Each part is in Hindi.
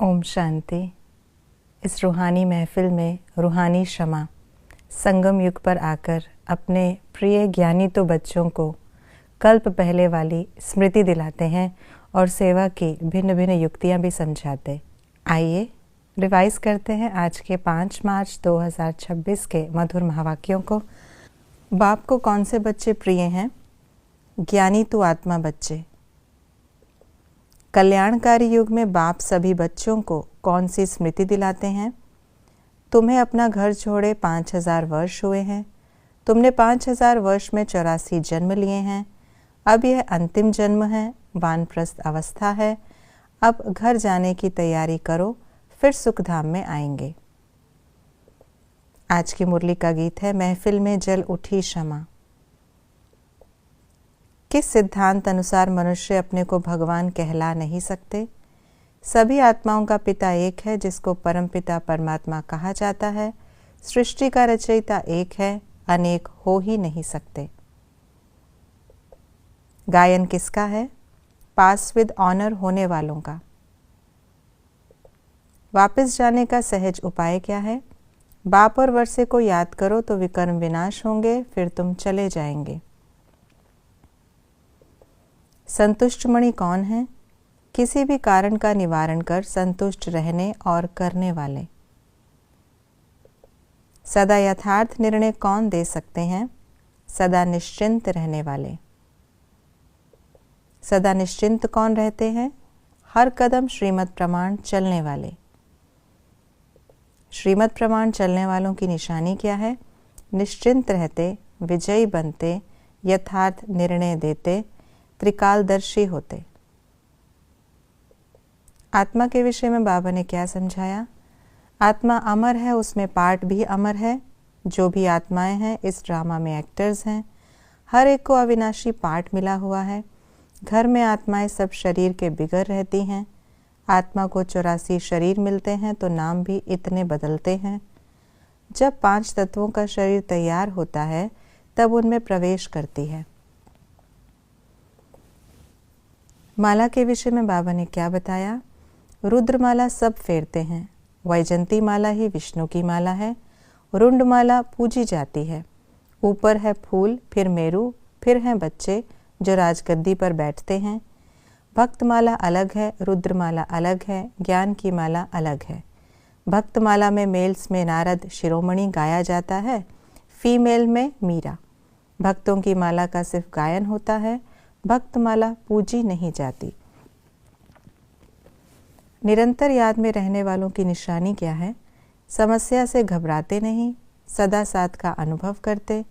ओम शांति। इस रूहानी महफिल में रूहानी क्षमा संगम युग पर आकर अपने प्रिय ज्ञानी तो बच्चों को कल्प पहले वाली स्मृति दिलाते हैं और सेवा की भिन्न भिन्न युक्तियां भी समझाते। आइए रिवाइज करते हैं आज के 5 मार्च 2026 के मधुर महावाक्यों को। बाप को कौन से बच्चे प्रिय हैं? ज्ञानी तो आत्मा बच्चे। कल्याणकारी युग में बाप सभी बच्चों को कौन सी स्मृति दिलाते हैं? तुम्हें अपना घर छोड़े 5000 वर्ष हुए हैं। तुमने 5000 वर्ष में 84 जन्म लिए हैं। अब यह अंतिम जन्म है, वानप्रस्थ अवस्था है। अब घर जाने की तैयारी करो, फिर सुखधाम में आएंगे। आज की मुरली का गीत है महफिल में जल उठी क्षमा। किस सिद्धांत अनुसार मनुष्य अपने को भगवान कहला नहीं सकते? सभी आत्माओं का पिता एक है, जिसको परमपिता परमात्मा कहा जाता है। सृष्टि का रचयिता एक है, अनेक हो ही नहीं सकते। गायन किसका है? पास विद ऑनर होने वालों का। वापस जाने का सहज उपाय क्या है? बाप और वर्षे को याद करो तो विकर्म विनाश होंगे, फिर तुम चले जाएंगे। संतुष्ट मणि कौन है? किसी भी कारण का निवारण कर संतुष्ट रहने और करने वाले। सदा यथार्थ निर्णय कौन दे सकते हैं? सदा निश्चिंत रहने वाले। सदा निश्चिंत कौन रहते हैं? हर कदम श्रीमद् प्रमाण चलने वाले। श्रीमद् प्रमाण चलने वालों की निशानी क्या है? निश्चिंत रहते, विजयी बनते, यथार्थ निर्णय देते, त्रिकालदर्शी होते। आत्मा के विषय में बाबा ने क्या समझाया? आत्मा अमर है, उसमें पार्ट भी अमर है। जो भी आत्माएं हैं इस ड्रामा में एक्टर्स हैं। हर एक को अविनाशी पार्ट मिला हुआ है। घर में आत्माएं सब शरीर के बिगड़ रहती हैं। आत्मा को 84 शरीर मिलते हैं तो नाम भी इतने बदलते हैं। जब 5 तत्वों का शरीर तैयार होता है तब उनमें प्रवेश करती है। माला के विषय में बाबा ने क्या बताया? रुद्रमाला सब फेरते हैं। वैजंती माला ही विष्णु की माला है। रुंड माला पूजी जाती है। ऊपर है फूल, फिर मेरू, फिर हैं बच्चे जो राजगद्दी पर बैठते हैं। भक्त माला अलग है, रुद्रमाला अलग है, ज्ञान की माला अलग है। भक्त माला में मेल्स में नारद शिरोमणि गाया जाता है, फीमेल में मीरा। भक्तों की माला का सिर्फ गायन होता है, भक्त माला पूजी नहीं जाती। निरंतर याद में रहने वालों की निशानी क्या है? समस्या से घबराते नहीं, सदा साथ का अनुभव करते,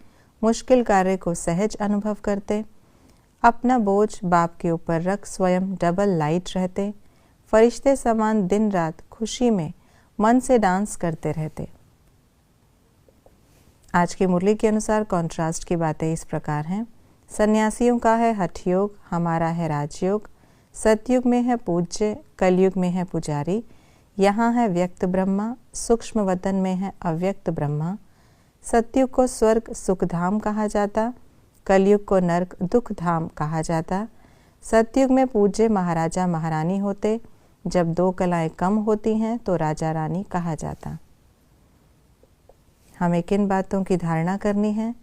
मुश्किल कार्य को सहज अनुभव करते, अपना बोझ बाप के ऊपर रख स्वयं डबल लाइट रहते, फरिश्ते समान दिन रात खुशी में मन से डांस करते रहते। आज की मुरली के अनुसार कॉन्ट्रास्ट की बातें इस प्रकार हैं। सन्यासियों का है हठ योग, हमारा है राजयोग। सतयुग में है पूज्य, कलयुग में है पुजारी। यहाँ है व्यक्त ब्रह्मा, सूक्ष्म वतन में है अव्यक्त ब्रह्मा। सतयुग को स्वर्ग सुखधाम कहा जाता, कलयुग को नरक दुख धाम कहा जाता। सतयुग में पूज्य महाराजा महारानी होते, जब 2 कलाएं कम होती हैं तो राजा रानी कहा जाता। हमें किन बातों की धारणा करनी है?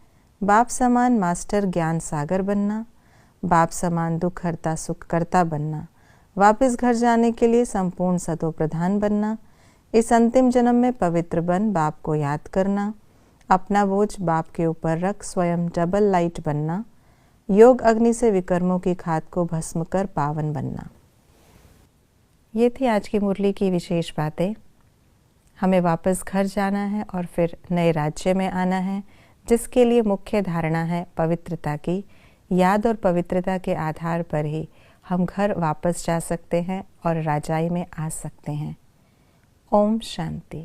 बाप समान मास्टर ज्ञान सागर बनना, बाप समान दुख हरता सुख करता बनना, वापस घर जाने के लिए संपूर्ण सतो प्रधान बनना, इस अंतिम जन्म में पवित्र बन बाप को याद करना, अपना बोझ बाप के ऊपर रख स्वयं डबल लाइट बनना, योग अग्नि से विकर्मों की खाद को भस्म कर पावन बनना। ये थी आज की मुरली की विशेष बातें। हमें वापस घर जाना है और फिर नए राज्य में आना है, जिसके लिए मुख्य धारणा है पवित्रता की। याद और पवित्रता के आधार पर ही हम घर वापस जा सकते हैं और राजाई में आ सकते हैं। ओम शांति।